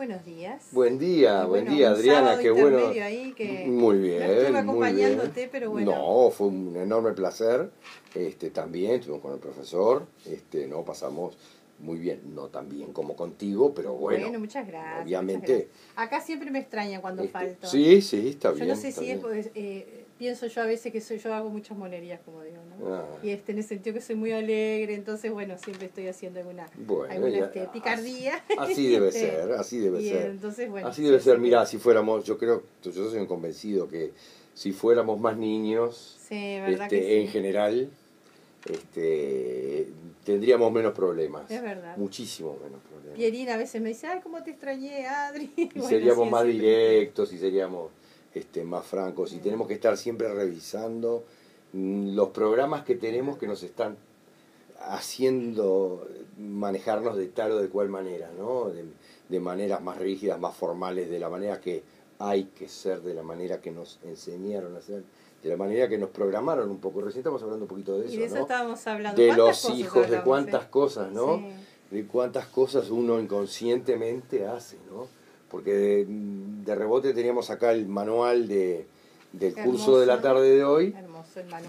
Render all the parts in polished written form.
Buenos días. Buen día, Bueno, buen día, Adriana, qué bueno. Ahí que Muy bien, no estuve muy acompañándote, bien. pero bueno. No, fue un enorme placer. También estuvimos con el profesor, no pasamos muy bien, no tan bien como contigo, pero bueno. Bueno, muchas gracias. Obviamente. Muchas gracias. Acá siempre me extraña cuando falto. Sí, está yo bien. Yo no sé está si bien. es pues, pienso yo a veces que yo hago muchas monerías, como digo, ¿no? Ah. Y en el sentido que soy muy alegre, entonces bueno, siempre estoy haciendo alguna picardía. Así debe ser, así debe ser. Entonces, bueno, así debe ser. Mirá, si fuéramos, yo soy un convencido que si fuéramos más niños, ¿verdad que en general, tendríamos menos problemas. Es verdad. Muchísimo menos problemas. Pierina a veces me dice, ay, cómo te extrañé, Adri. Y bueno, seríamos más directos y seríamos más francos. Y tenemos que estar siempre revisando los programas que tenemos que nos están haciendo manejarnos de tal o de cual manera, ¿no? De maneras más rígidas, más formales, de la manera que hay que ser, de la manera que nos enseñaron a ser, de la manera que nos programaron un poco. Recién estamos hablando un poquito de eso, y de eso, ¿no? Estábamos hablando. De los hijos, de cuántas cosas, ¿no? Sí. De cuántas cosas uno inconscientemente hace, ¿no? Porque de rebote teníamos acá el manual del curso de la tarde de hoy,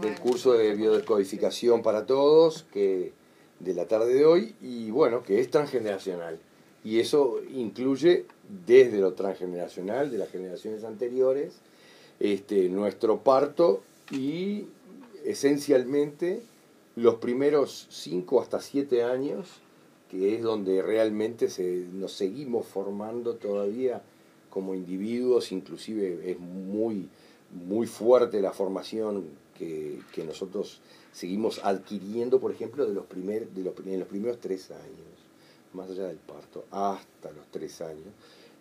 del curso de biodescodificación para todos, que de la tarde de hoy, y bueno, que es transgeneracional. Y eso incluye desde lo transgeneracional, de las generaciones anteriores, nuestro parto y esencialmente los primeros 5 hasta 7 años, que es donde realmente nos seguimos formando todavía como individuos, inclusive es muy, muy fuerte la formación que nosotros seguimos adquiriendo, por ejemplo, en los primeros 3 años, más allá del parto, hasta los 3 años,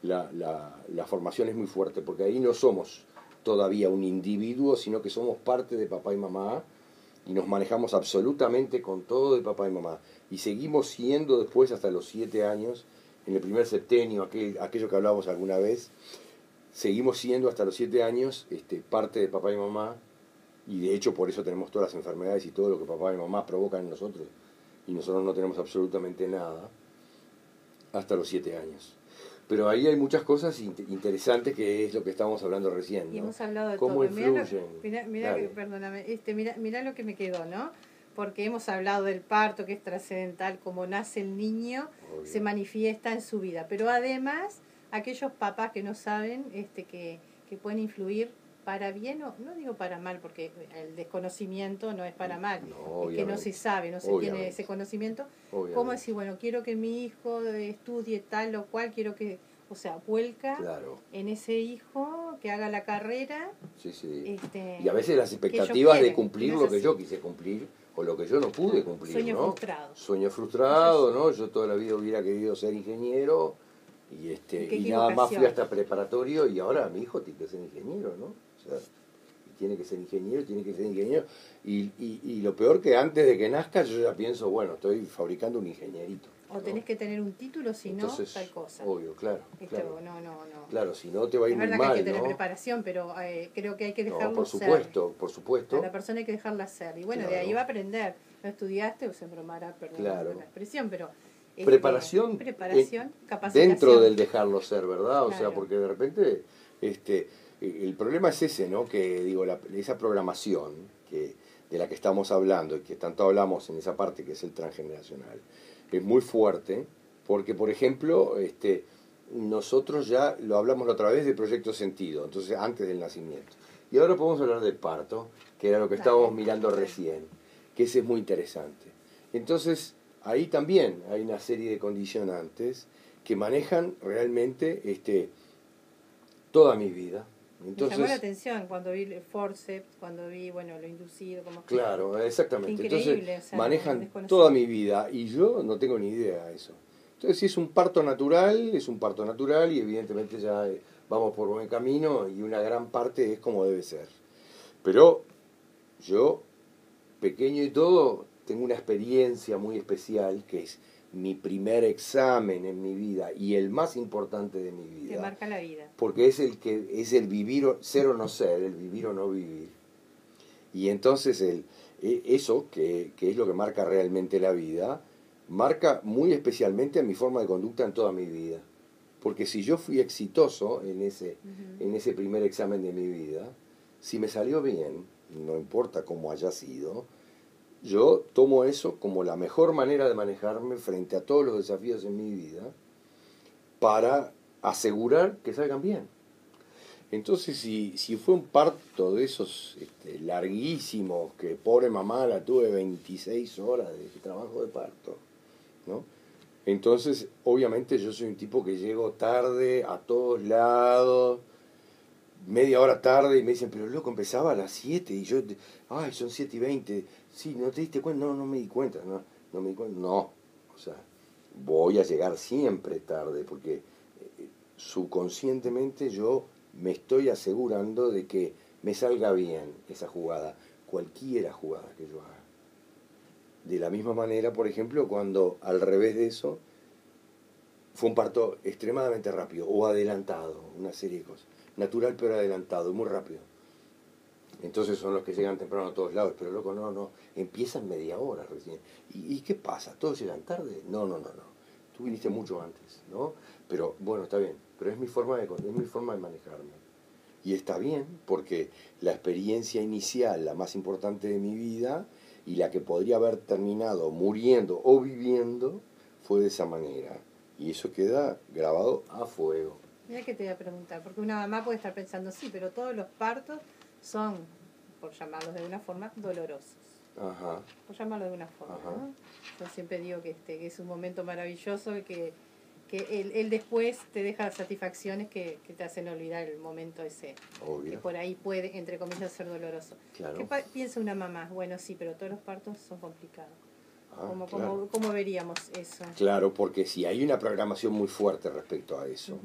la formación es muy fuerte, porque ahí no somos todavía un individuo, sino que somos parte de papá y mamá, y nos manejamos absolutamente con todo de papá y mamá. Y seguimos siendo después hasta los 7 años, en el primer septenio, aquello que hablábamos alguna vez, seguimos siendo hasta los 7 años parte de papá y mamá, y de hecho por eso tenemos todas las enfermedades y todo lo que papá y mamá provocan en nosotros, y nosotros no tenemos absolutamente nada hasta los 7 años. Pero ahí hay muchas cosas interesantes, que es lo que estábamos hablando recién, ¿no? Y hemos hablado de cómo todo. influyen. Mira lo que me quedó, ¿no? Porque hemos hablado del parto, que es trascendental, como nace el niño, obvio, se manifiesta en su vida. Pero además, aquellos papás que no saben, que pueden influir para bien, o no digo para mal, porque el desconocimiento no es para mal, no, es que no se sabe, no se tiene ese conocimiento. ¿Cómo decir, bueno, quiero que mi hijo estudie tal o cual, quiero que, o sea, vuelca en ese hijo, que haga la carrera? Sí. Y a veces las expectativas de cumplir lo que yo quise cumplir, o lo que yo no pude cumplir, sueño ¿no? Frustrado. Sueño frustrado, ¿no? Yo toda la vida hubiera querido ser ingeniero, y nada más fui hasta preparatorio, y ahora mi hijo tiene que ser ingeniero, ¿no? O sea, tiene que ser ingeniero, y lo peor, que antes de que nazca yo ya pienso, bueno, estoy fabricando un ingenierito, ¿no? O tenés que tener un título, si no, tal cosa. Obvio, claro. No. Claro, si no te va a ir muy mal, ¿no? Es verdad que hay que tener preparación, pero creo que hay que dejarlo por supuesto. A la persona hay que dejarla ser. Y bueno, de ahí va a aprender. No estudiaste, o se bromará, perdón la expresión, pero... Preparación, capacitación. Dentro del dejarlo ser, ¿verdad? O sea, porque de repente el problema es ese, ¿no? Que digo, esa programación de la que estamos hablando y que tanto hablamos en esa parte que es el transgeneracional, es muy fuerte, porque por ejemplo, nosotros ya lo hablamos la otra vez de proyecto sentido, entonces antes del nacimiento. Y ahora podemos hablar del parto, que era lo que estábamos mirando recién, que ese es muy interesante. Entonces, ahí también hay una serie de condicionantes que manejan realmente toda mi vida. Entonces, me llamó la atención cuando vi el forceps, cuando vi, bueno, lo inducido. Claro, exactamente. Entonces, manejan toda mi vida y yo no tengo ni idea de eso. Entonces, si es un parto natural, es un parto natural, y evidentemente ya vamos por buen camino, y una gran parte es como debe ser. Pero yo, pequeño y todo, tengo una experiencia muy especial, que es mi primer examen en mi vida y el más importante de mi vida. Te marca la vida. Porque es el vivir, ser o no ser, el vivir o no vivir. Y entonces eso, que es lo que marca realmente la vida, marca muy especialmente mi forma de conducta en toda mi vida. Porque si yo fui exitoso en ese primer examen de mi vida, si me salió bien, no importa cómo haya sido, yo tomo eso como la mejor manera de manejarme frente a todos los desafíos en mi vida para asegurar que salgan bien. Entonces, si fue un parto de esos larguísimos, que pobre mamá la tuve 26 horas de trabajo de parto, ¿no? Entonces, obviamente yo soy un tipo que llego tarde a todos lados, media hora tarde, y me dicen, pero loco, empezaba a las 7, y yo, ay, son 7:20, sí, ¿no te diste cuenta? No me di cuenta, no me di cuenta, no, o sea, voy a llegar siempre tarde, porque subconscientemente yo me estoy asegurando de que me salga bien esa jugada, cualquiera jugada que yo haga. De la misma manera, por ejemplo, cuando al revés de eso, fue un parto extremadamente rápido o adelantado, una serie de cosas. Natural pero adelantado, muy rápido. Entonces son los que llegan temprano a todos lados, pero loco, no, empiezan media hora recién. ¿Y qué pasa? ¿Todos llegan tarde? No. Tú viniste mucho antes, ¿no? Pero bueno, está bien, pero es mi forma de manejarme. Y está bien, porque la experiencia inicial, la más importante de mi vida, y la que podría haber terminado muriendo o viviendo, fue de esa manera. Y eso queda grabado a fuego. Mira que te voy a preguntar, porque una mamá puede estar pensando, sí, pero todos los partos son, por llamarlos de una forma, dolorosos. Ajá. Por llamarlo de una forma, ¿no? Yo siempre digo que es un momento maravilloso y que el después te deja satisfacciones que te hacen olvidar el momento ese. Obvio. Que por ahí puede, entre comillas, ser doloroso. Claro. ¿Qué piensa una mamá? Bueno, sí, pero todos los partos son complicados. Claro. ¿Cómo veríamos eso? Claro, porque si hay una programación muy fuerte respecto a eso,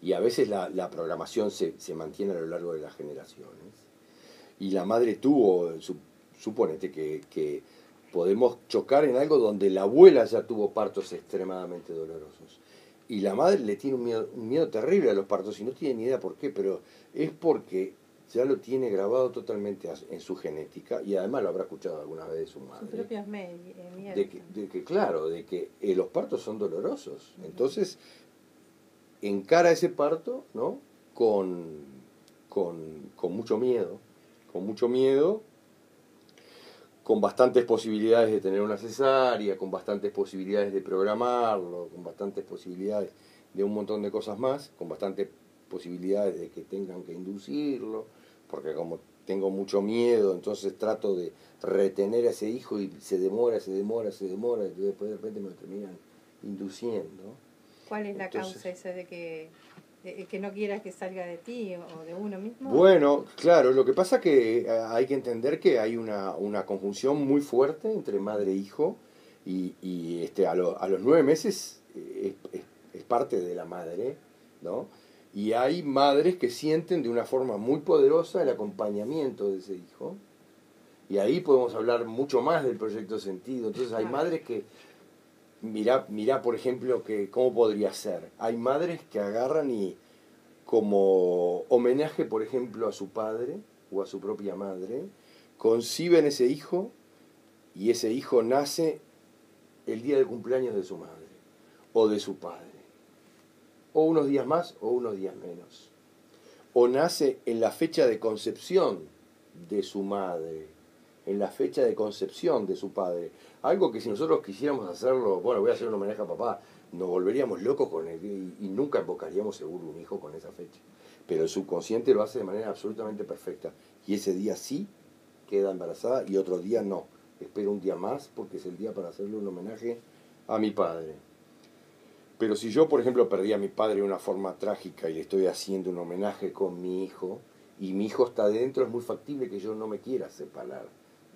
y a veces la programación se mantiene a lo largo de las generaciones, y la madre tuvo, suponete que podemos chocar en algo donde la abuela ya tuvo partos extremadamente dolorosos, y la madre le tiene un miedo terrible a los partos, y no tiene ni idea por qué, pero es porque ya lo tiene grabado totalmente en su genética, y además lo habrá escuchado alguna vez de su madre. Sus propios miedos. De que los partos son dolorosos. Entonces, encara ese parto, ¿no? Con mucho miedo, con bastantes posibilidades de tener una cesárea, con bastantes posibilidades de programarlo, con bastantes posibilidades de un montón de cosas más, con bastantes posibilidades de que tengan que inducirlo, porque como tengo mucho miedo, entonces trato de retener a ese hijo y se demora, y después de repente me lo terminan induciendo. ¿Cuál es la causa esa de que no quieras que salga de ti o de uno mismo? Bueno, claro, lo que pasa que hay que entender que hay una conjunción muy fuerte entre madre e hijo, y a los 9 meses es parte de la madre, ¿no? Y hay madres que sienten de una forma muy poderosa el acompañamiento de ese hijo, y ahí podemos hablar mucho más del proyecto sentido. Entonces hay madres que, mirá por ejemplo, que cómo podría ser. Hay madres que agarran y, como homenaje, por ejemplo, a su padre o a su propia madre, conciben ese hijo, y ese hijo nace el día del cumpleaños de su madre o de su padre, o unos días más o unos días menos, o nace en la fecha de concepción de su madre, en la fecha de concepción de su padre. Algo que si nosotros quisiéramos hacerlo, bueno, voy a hacer un homenaje a papá, nos volveríamos locos con él y nunca invocaríamos seguro un hijo con esa fecha. Pero el subconsciente lo hace de manera absolutamente perfecta, y ese día sí queda embarazada y otro día no. Espero un día más porque es el día para hacerle un homenaje a mi padre. Pero si yo, por ejemplo, perdí a mi padre de una forma trágica y le estoy haciendo un homenaje con mi hijo, y mi hijo está dentro, es muy factible que yo no me quiera separar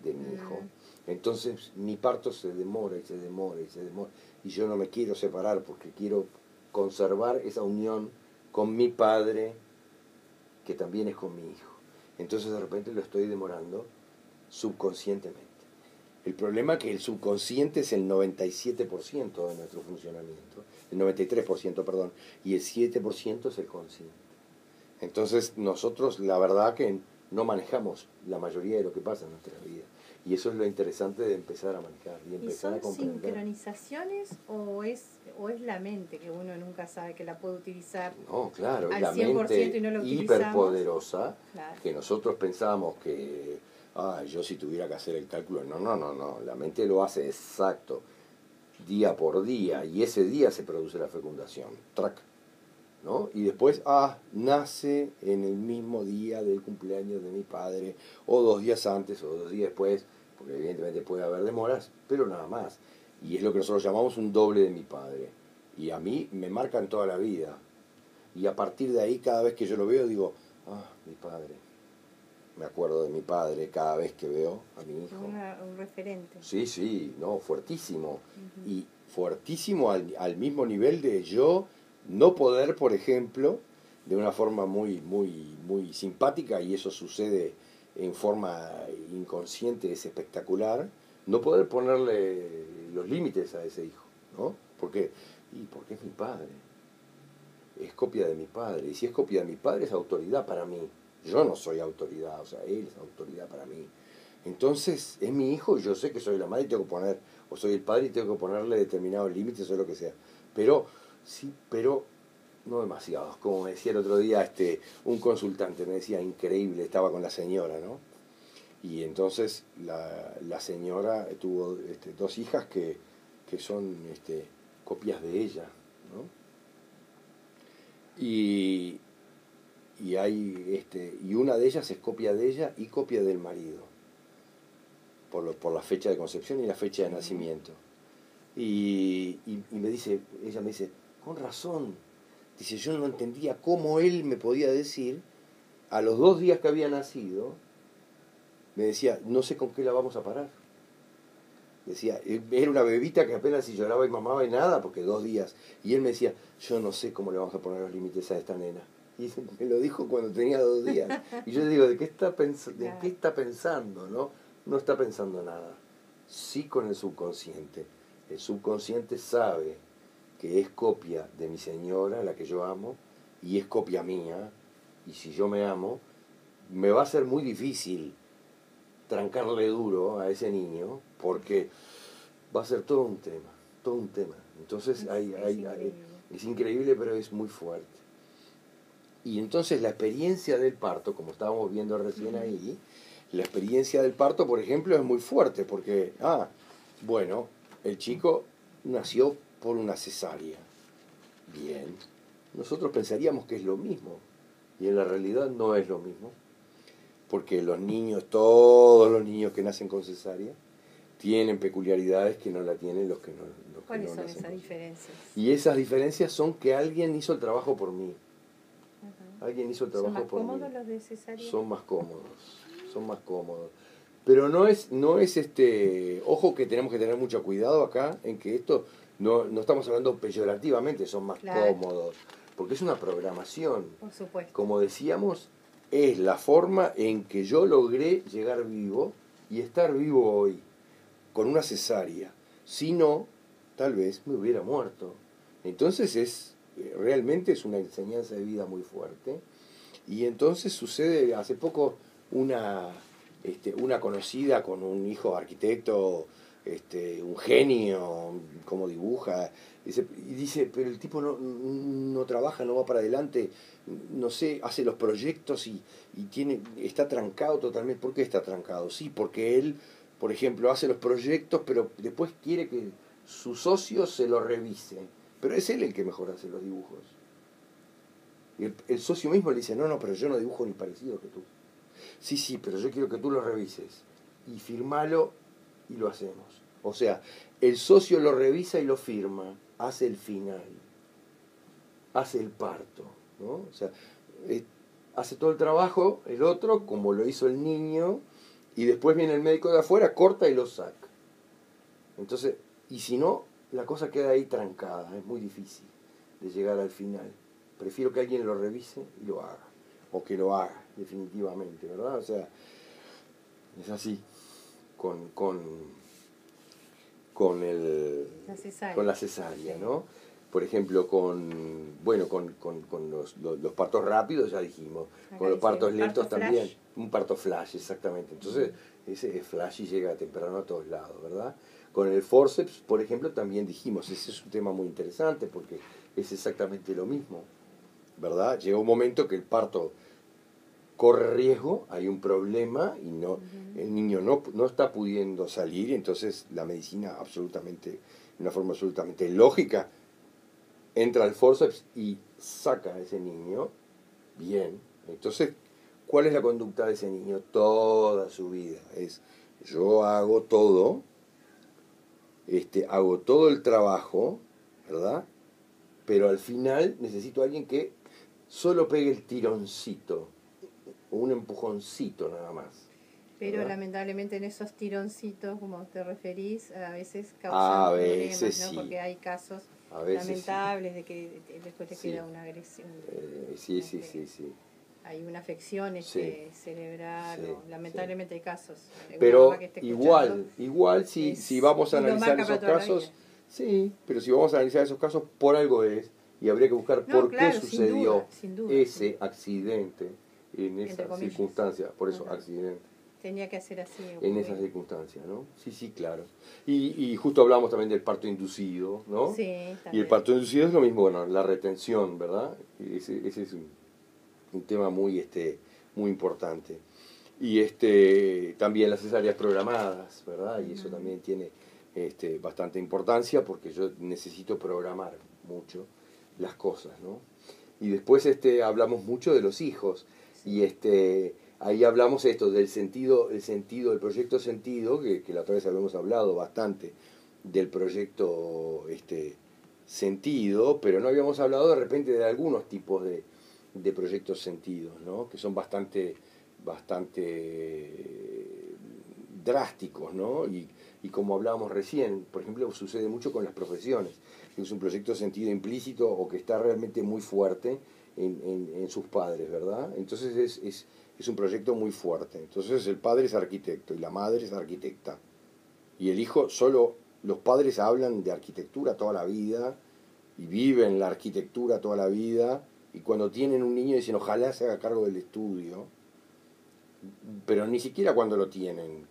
de mi hijo. Entonces mi parto se demora, y yo no me quiero separar porque quiero conservar esa unión con mi padre, que también es con mi hijo. Entonces de repente lo estoy demorando subconscientemente. El problema es que el subconsciente es el 97% de nuestro funcionamiento, el 93%, y el 7% es el consciente. Entonces nosotros, la verdad que no manejamos la mayoría de lo que pasa en nuestra vida. Y eso es lo interesante de empezar a manejar y empezar a comprender. ¿Y son sincronizaciones o es la mente que uno nunca sabe que la puede utilizar? No, claro, es la 100% mente y no lo hiperpoderosa, claro, que nosotros pensamos que, yo si tuviera que hacer el cálculo, no, la mente lo hace exacto, día por día, y ese día se produce la fecundación, track, ¿no? Y después, nace en el mismo día del cumpleaños de mi padre, o 2 días antes, o 2 días después, porque evidentemente puede haber demoras, pero nada más. Y es lo que nosotros llamamos un doble de mi padre. Y a mí me marcan toda la vida. Y a partir de ahí, cada vez que yo lo veo, digo, mi padre. Me acuerdo de mi padre cada vez que veo a mi hijo. Un referente. Sí, no, fuertísimo. Y fuertísimo al mismo nivel de yo no poder, por ejemplo, de una forma muy simpática, y eso sucede en forma inconsciente, es espectacular, no poder ponerle los límites a ese hijo, ¿no? Porque es mi padre. Es copia de mi padre. Y si es copia de mi padre, es autoridad para mí. Yo no soy autoridad, o sea, él es autoridad para mí. Entonces, es mi hijo y yo sé que soy la madre y tengo que poner, o soy el padre y tengo que ponerle determinados límites o lo que sea. Pero no demasiados. Como me decía el otro día un consultante, me decía, increíble, estaba con la señora, ¿no? Y entonces la señora tuvo 2 hijas que son copias de ella, ¿no? Y una de ellas es copia de ella y copia del marido, por la fecha de concepción y la fecha de nacimiento. Y ella me dice, con razón, dice, yo no entendía cómo él me podía decir, a los 2 días que había nacido, me decía, no sé con qué la vamos a parar. Decía, era una bebita que apenas si lloraba y mamaba y nada, porque 2 días. Y él me decía, yo no sé cómo le vamos a poner los límites a esta nena. Y me lo dijo cuando tenía 2 días. Y yo le digo, ¿de qué está pensando? No está pensando nada. Sí, con el subconsciente. El subconsciente sabe que es copia de mi señora, la que yo amo, y es copia mía. Y si yo me amo, me va a ser muy difícil trancarle duro a ese niño, porque va a ser todo un tema. Entonces es increíble, pero es muy fuerte. Y entonces la experiencia del parto, como estábamos viendo recién ahí, la experiencia del parto, por ejemplo, es muy fuerte, porque, el chico nació por una cesárea. Bien, nosotros pensaríamos que es lo mismo, y en la realidad no es lo mismo, porque todos los niños que nacen con cesárea, tienen peculiaridades que no la tienen los que no nacen. ¿Cuáles son esas diferencias? Y esas diferencias son que alguien hizo el trabajo por mí. Alguien hizo el trabajo por mí. ¿Son más cómodos los de cesárea? Son más cómodos. Pero no es ojo, que tenemos que tener mucho cuidado acá en que esto no estamos hablando peyorativamente, son más cómodos, porque es una programación. Por supuesto. Como decíamos, es la forma en que yo logré llegar vivo y estar vivo hoy, con una cesárea. Si no, tal vez me hubiera muerto. Entonces realmente es una enseñanza de vida muy fuerte. Y entonces sucede, hace poco una conocida con un hijo arquitecto, un genio, cómo dibuja, dice, pero el tipo no trabaja, no va para adelante, no sé, hace los proyectos y está trancado totalmente. ¿Por qué está trancado? Sí, porque él, por ejemplo, hace los proyectos, pero después quiere que su socio se lo revise, pero es él el que mejor hace los dibujos. Y el socio mismo le dice, no, pero yo no dibujo ni parecido que tú. Sí, pero yo quiero que tú lo revises. Y firmalo y lo hacemos. O sea, el socio lo revisa y lo firma, hace el final, hace el parto, ¿no? O sea, hace todo el trabajo el otro, como lo hizo el niño, y después viene el médico de afuera, corta y lo saca. Entonces, y si no, la cosa queda ahí trancada, es muy difícil de llegar al final. Prefiero que alguien lo revise y lo haga, o que lo haga definitivamente, ¿verdad? O sea, es así con la cesárea, ¿no? por ejemplo, con los partos rápidos, ya dijimos, Acá con los dice, partos lentos parto también, flash. un parto flash, exactamente. Entonces, ese es flash y llega temprano a todos lados, ¿verdad? Con el forceps, por ejemplo, también dijimos, ese es un tema muy interesante porque es exactamente lo mismo, ¿verdad? Llega un momento que el parto corre riesgo, hay un problema y no, el niño no está pudiendo salir, entonces la medicina absolutamente, de una forma absolutamente lógica, entra al forceps y saca a ese niño bien. Entonces, ¿cuál es la conducta de ese niño toda su vida? Es, yo hago todo el trabajo, ¿verdad? Pero al final necesito a alguien que solo pegue el tironcito, o un empujoncito nada más. Pero ¿verdad? lamentablemente en esos tironcitos, como te referís, a veces causan problemas, ¿no? Sí. Porque hay casos Veces lamentables de que después le queda una agresión. Sí. Hay una afección cerebral, Sí, o, lamentablemente hay casos. Pero igual si vamos a analizar esos casos, sí, pero si vamos a analizar esos casos, por algo es, y habría que buscar por qué sucedió sin duda, ese accidente en esas circunstancias, por eso accidente. Tenía que hacer así. En esas circunstancias, ¿no? Sí, claro. Y justo hablamos también del parto inducido, ¿no? Sí, también. Y el parto inducido es lo mismo, bueno, la retención, ¿verdad? Ese es un tema muy importante. Y también las cesáreas programadas, ¿verdad? Y eso también tiene bastante importancia porque yo necesito programar mucho las cosas, ¿no? Y después hablamos mucho de los hijos y ahí hablamos del sentido, el proyecto sentido, que la otra vez habíamos hablado bastante del proyecto sentido, pero no habíamos hablado de repente de algunos tipos de proyectos sentidos, ¿no? Que son bastante drásticos, ¿no? Y como hablábamos recién, por ejemplo, sucede mucho con las profesiones, que es un proyecto sentido implícito o que está realmente muy fuerte en sus padres, ¿verdad? Entonces es un proyecto muy fuerte. Entonces el padre es arquitecto y la madre es arquitecta. Y el hijo, solo los padres hablan de arquitectura toda la vida y viven la arquitectura toda la vida, y cuando tienen un niño dicen ojalá se haga cargo del estudio, pero ni siquiera cuando lo tienen.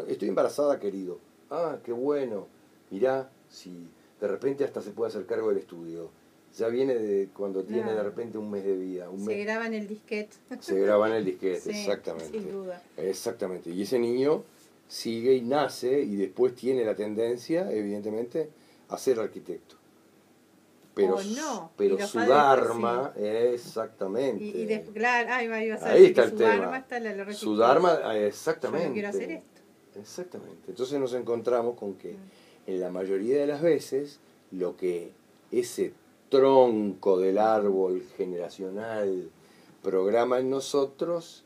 Estoy embarazada, querido. Ah, qué bueno. Mirá, si de repente hasta se puede hacer cargo del estudio. Ya viene de cuando tiene de repente un mes de vida. Se graba en el disquete. Se graba en el disquete, sí, exactamente. Sin duda. Exactamente. Y ese niño sigue y nace y después tiene la tendencia, evidentemente, a ser arquitecto. Pero su dharma, exactamente. Claro, ahí está el tema. Su dharma, exactamente. Yo no quiero hacer esto. Exactamente. Entonces nos encontramos con que en la mayoría de las veces lo que ese tronco del árbol generacional programa en nosotros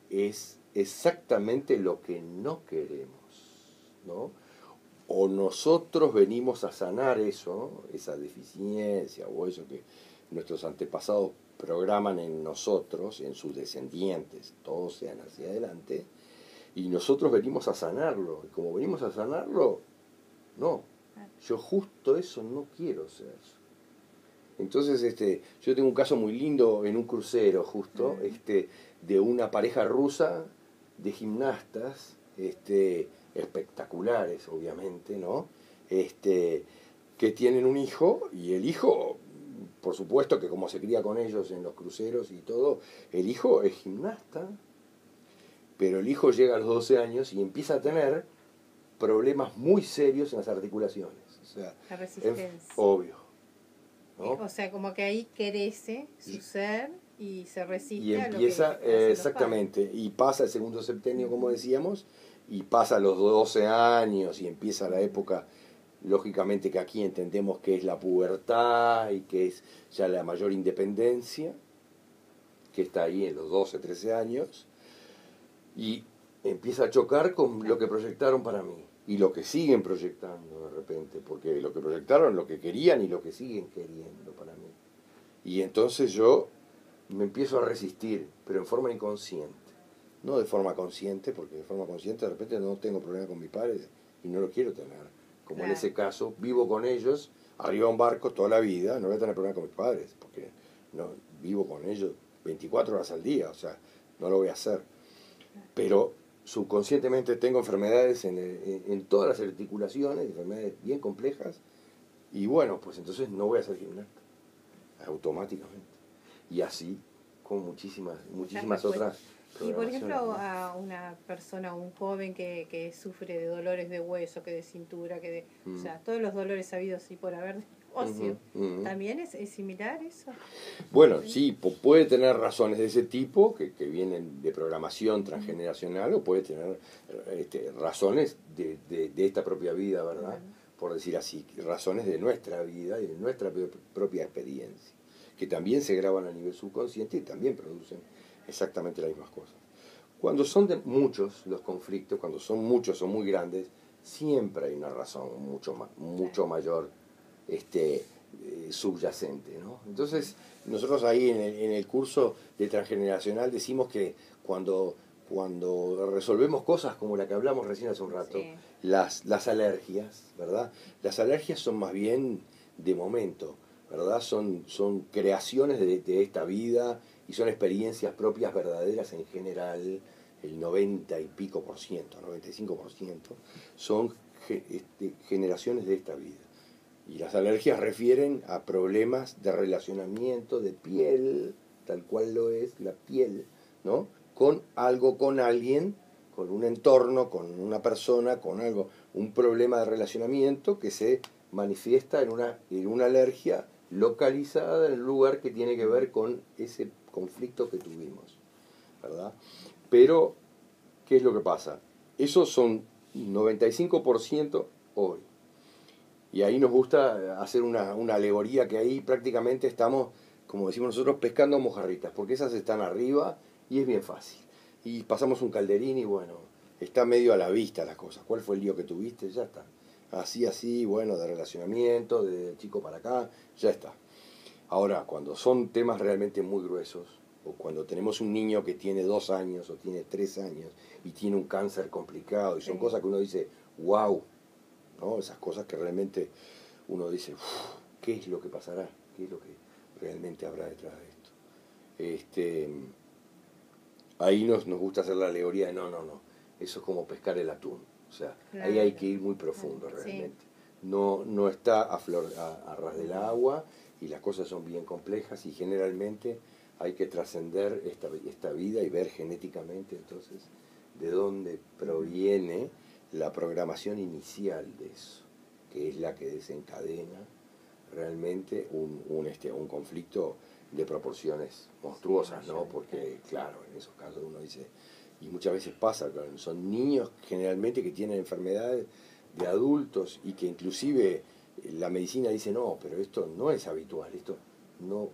es exactamente lo que no queremos, ¿no? O nosotros venimos a sanar eso, esa deficiencia o eso que nuestros antepasados programan en nosotros, en sus descendientes, todos sean hacia adelante, y nosotros venimos a sanarlo. Y como venimos a sanarlo, no, yo justo eso no quiero ser. Entonces, yo tengo un caso muy lindo en un crucero, justo, de una pareja rusa de gimnastas, espectaculares, obviamente, ¿no? Que tienen un hijo, y el hijo, por supuesto que como se cría con ellos en los cruceros y todo, el hijo es gimnasta, pero el hijo llega a los 12 años y empieza a tener problemas muy serios en las articulaciones. O sea, la resistencia. Obvio. ¿No? O sea, como que ahí crece su ser y se resiste y empieza, a lo que exactamente, y pasa el segundo septenio, como decíamos, y pasa los 12 años y empieza la época, lógicamente que aquí entendemos que es la pubertad y que es ya la mayor independencia, que está ahí en los 12, 13 años, y empieza a chocar con lo que proyectaron para mí, y lo que siguen proyectando de repente, porque lo que proyectaron, lo que querían y lo que siguen queriendo para mí. Y entonces yo me empiezo a resistir, pero en forma inconsciente. No de forma consciente, porque de forma consciente de repente no tengo problema con mis padres y no lo quiero tener. Como en ese caso, vivo con ellos, arriba de un barco toda la vida, no voy a tener problemas con mis padres, porque no vivo con ellos 24 horas al día, o sea, no lo voy a hacer. Pero subconscientemente tengo enfermedades en todas las articulaciones, enfermedades bien complejas, y bueno, pues entonces no voy a ser gimnasta, automáticamente. Y así con muchísimas otras. Y por ejemplo, a una persona, un joven que sufre de dolores de hueso, que de cintura, o sea, todos los dolores habidos y por haber óseo, ¿también es similar eso? Bueno, sí, puede tener razones de ese tipo, que vienen de programación transgeneracional, o puede tener razones de esta propia vida, ¿verdad? Por decir así, razones de nuestra vida y de nuestra propia experiencia, que también se graban a nivel subconsciente y también producen exactamente las mismas cosas. Cuando son de muchos los conflictos, cuando son muchos o muy grandes, siempre hay una razón mucho mayor subyacente, ¿no? Entonces, nosotros ahí en el curso de transgeneracional decimos que cuando resolvemos cosas como la que hablamos recién hace un rato, sí, las alergias, ¿verdad? Las alergias son más bien de momento, ¿verdad? Son creaciones de esta vida y son experiencias propias verdaderas en general. El 90 y pico por ciento, 95% son generaciones de esta vida. Y las alergias refieren a problemas de relacionamiento, de piel, tal cual lo es la piel, ¿no? Con algo, con alguien, con un entorno, con una persona, con algo, un problema de relacionamiento que se manifiesta en una alergia localizada en el lugar que tiene que ver con ese conflicto que tuvimos, ¿verdad? Pero, ¿qué es lo que pasa? Esos son 95% hoy. Y ahí nos gusta hacer una alegoría que ahí prácticamente estamos, como decimos nosotros, pescando mojarritas, porque esas están arriba y es bien fácil. Y pasamos un calderín y bueno, está medio a la vista las cosas. ¿Cuál fue el lío que tuviste? Ya está. Así, bueno, de relacionamiento, de chico para acá, ya está. Ahora, cuando son temas realmente muy gruesos, o cuando tenemos un niño que tiene 2 años o tiene 3 años y tiene un cáncer complicado, y son cosas que uno dice, wow, ¿no? Esas cosas que realmente uno dice, ¿qué es lo que pasará? ¿Qué es lo que realmente habrá detrás de esto? Ahí nos gusta hacer la alegoría de no, eso es como pescar el atún, o sea, claro, ahí hay que ir muy profundo realmente. Sí. No está a ras del agua y las cosas son bien complejas y generalmente hay que trascender esta vida y ver genéticamente entonces de dónde proviene la programación inicial de eso, que es la que desencadena realmente un conflicto de proporciones monstruosas, ¿no? Porque, claro, en esos casos uno dice, y muchas veces pasa, claro, son niños generalmente que tienen enfermedades de adultos y que inclusive la medicina dice, no, pero esto no es habitual, esto no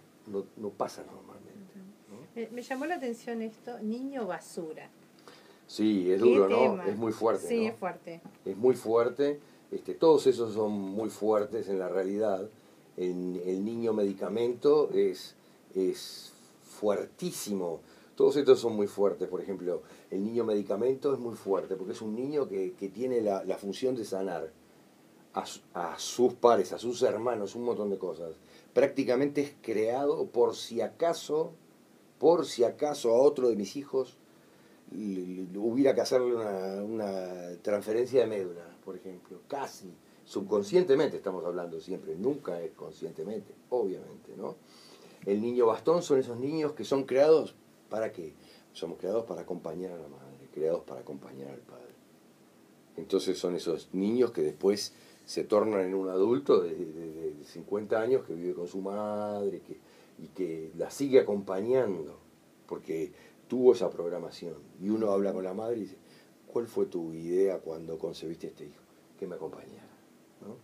pasa normalmente, ¿no? Me llamó la atención esto, niño basura. Sí, es duro, ¿no? Es muy fuerte, sí, ¿no? Es fuerte. Es muy fuerte. Todos esos son muy fuertes en la realidad. El niño medicamento es fuertísimo. Todos estos son muy fuertes. Por ejemplo, el niño medicamento es muy fuerte porque es un niño que tiene la función de sanar a sus pares, a sus hermanos, un montón de cosas. Prácticamente es creado por si acaso a otro de mis hijos hubiera que hacerle una transferencia de médula, por ejemplo, casi, subconscientemente estamos hablando siempre, nunca es conscientemente, obviamente, ¿no? El niño bastón son esos niños que son creados, ¿para qué? Somos creados para acompañar a la madre, creados para acompañar al padre. Entonces son esos niños que después se tornan en un adulto de 50 años que vive con su madre y que la sigue acompañando, porque tuvo esa programación. Y uno habla con la madre y dice, ¿cuál fue tu idea cuando concebiste este hijo? Que me acompañara, ¿no?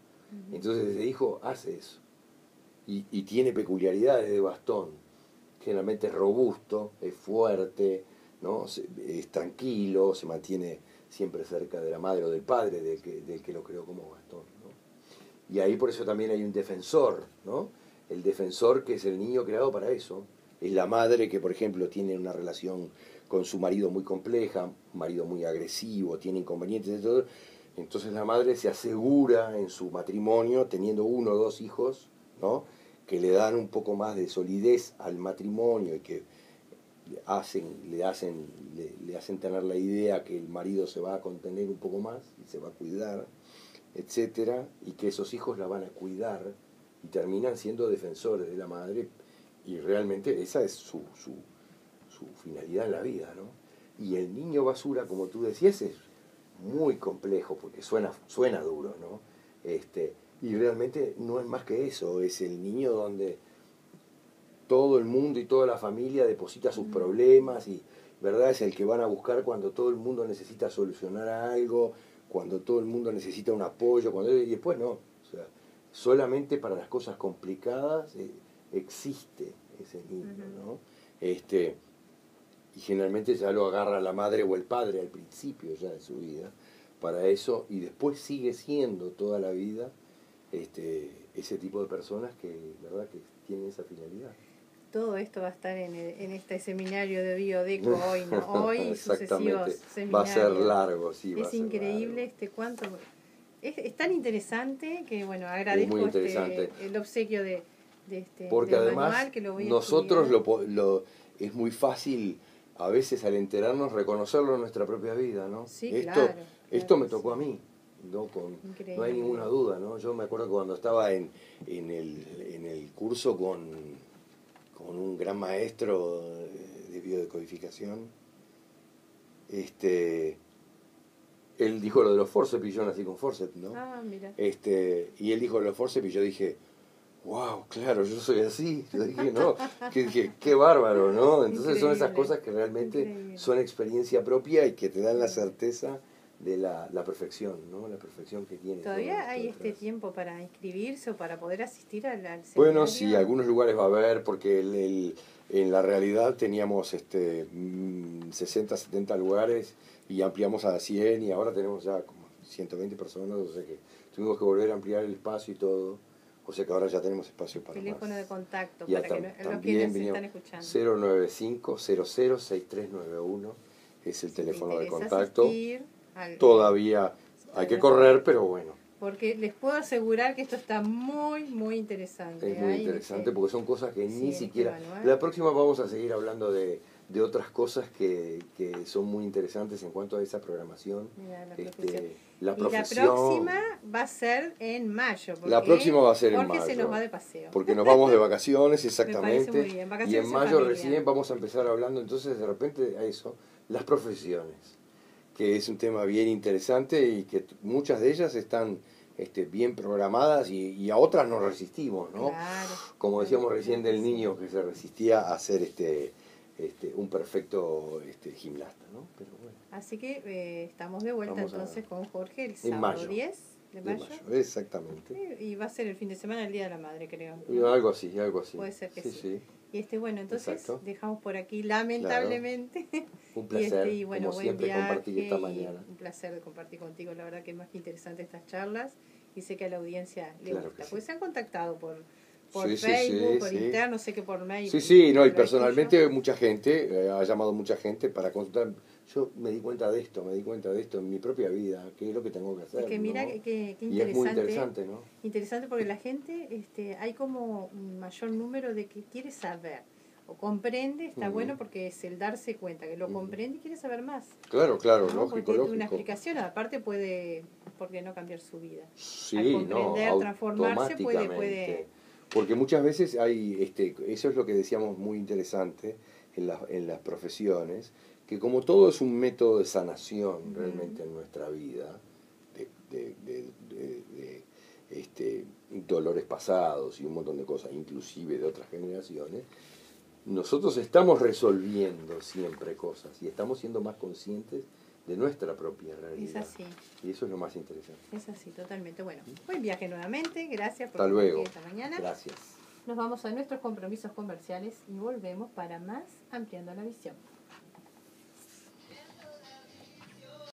Entonces ese hijo hace eso. Y tiene peculiaridades de bastón. Generalmente es robusto, es fuerte, ¿no? Es tranquilo, se mantiene siempre cerca de la madre o del padre del que lo creó como bastón, ¿no? Y ahí por eso también hay un defensor, ¿no? El defensor, que es el niño creado para eso, es la madre que, por ejemplo, tiene una relación con su marido muy compleja, un marido muy agresivo, tiene inconvenientes de todo. Entonces la madre se asegura en su matrimonio, teniendo 1 o 2 hijos, ¿no? Que le dan un poco más de solidez al matrimonio y que le hacen tener la idea que el marido se va a contener un poco más y se va a cuidar, etcétera, y que esos hijos la van a cuidar y terminan siendo defensores de la madre, y realmente esa es su finalidad en la vida, ¿no? Y el niño basura, como tú decías, es muy complejo porque suena duro, ¿no? Y realmente no es más que eso, es el niño donde todo el mundo y toda la familia deposita sus problemas y, ¿verdad? Es el que van a buscar cuando todo el mundo necesita solucionar algo, cuando todo el mundo necesita un apoyo, y después no, o sea, solamente para las cosas complicadas existe ese niño, ¿no? Y generalmente ya lo agarra la madre o el padre al principio ya de su vida para eso, y después sigue siendo toda la vida ese tipo de personas que, ¿verdad?, que tienen esa finalidad. Todo esto va a estar en este seminario de Biodeco hoy, ¿no? Hoy y sucesivos seminarios. Va a ser largo, sí. Es increíble cuánto... Es tan interesante que, bueno, agradezco el obsequio de porque del además manual, que lo voy a nosotros es muy fácil a veces al enterarnos reconocerlo en nuestra propia vida, ¿no? Sí, esto me tocó a mí, no hay ninguna duda, ¿no? Yo me acuerdo que cuando estaba en el curso con un gran maestro de biodecodificación, él dijo lo de los forceps y yo nací con forceps, ¿no? Ah, mira. Y él dijo lo de los forceps y yo dije, wow, claro, yo soy así. Yo dije, no, qué bárbaro, ¿no? Entonces son esas cosas que realmente son experiencia propia y que te dan la certeza de la perfección, ¿no? La perfección que tiene. ¿Todavía hay tiempo para inscribirse o para poder asistir al seminario? Bueno, sí, algunos lugares va a haber, porque en la realidad teníamos 60, 70 lugares y ampliamos a 100 y ahora tenemos ya como 120 personas, o sea que tuvimos que volver a ampliar el espacio y todo. O sea que ahora ya tenemos espacio para teléfono más. De contacto y para que los que nos están escuchando. 095-006391 es el teléfono de contacto. Todavía hay que correr, pero bueno. Porque les puedo asegurar que esto está muy, muy interesante. Es muy interesante porque son cosas que ni siquiera... La próxima vamos a seguir hablando de otras cosas que son muy interesantes en cuanto a esa programación. La profesión. Y la próxima va a ser en mayo. La próxima va a ser en mayo. Porque se nos va de paseo. Porque nos vamos de vacaciones, exactamente. Me parece muy bien. Y en mayo recién vamos a empezar hablando entonces de repente a eso, las profesiones, que es un tema bien interesante y que muchas de ellas están bien programadas y a otras nos resistimos, ¿no? Claro, como decíamos recién del niño que se resistía a ser un perfecto gimnasta, ¿no? Pero bueno. Así que estamos de vuelta entonces con Jorge el sábado mayo, 10 de mayo. Exactamente. Y va a ser el fin de semana, el Día de la Madre, creo, ¿no? Algo así. Puede ser que sí. Y bueno, entonces exacto. Dejamos por aquí, lamentablemente. Claro. Un placer, y bueno, como siempre, compartir esta mañana. mañana. Un placer de compartir contigo, la verdad que es más que interesante estas charlas y sé que a la audiencia le gusta. Pues se han contactado por Facebook, por interno, sé que por mail. Sí, no, y personalmente mucha gente, ha llamado mucha gente para consultar. Yo me di cuenta de esto en mi propia vida, qué es lo que tengo que hacer. Es que mira, ¿no? qué interesante. Y es muy interesante, ¿no? Interesante porque la gente, hay como un mayor número de que quiere saber o comprende, está bueno porque es el darse cuenta que lo comprende y quiere saber más. Claro, ¿no? Porque una explicación, aparte puede, ¿por qué no cambiar su vida? Sí, al comprender, transformarse, puede... Porque muchas veces hay, eso es lo que decíamos muy interesante en las profesiones, que como todo es un método de sanación realmente en nuestra vida, de dolores pasados y un montón de cosas, inclusive de otras generaciones, nosotros estamos resolviendo siempre cosas y estamos siendo más conscientes de nuestra propia realidad. Es así. Y eso es lo más interesante. Es así, totalmente. Bueno, buen viaje nuevamente. Gracias por estar luego. Esta mañana. Gracias. Nos vamos a nuestros compromisos comerciales y volvemos para más Ampliando la Visión.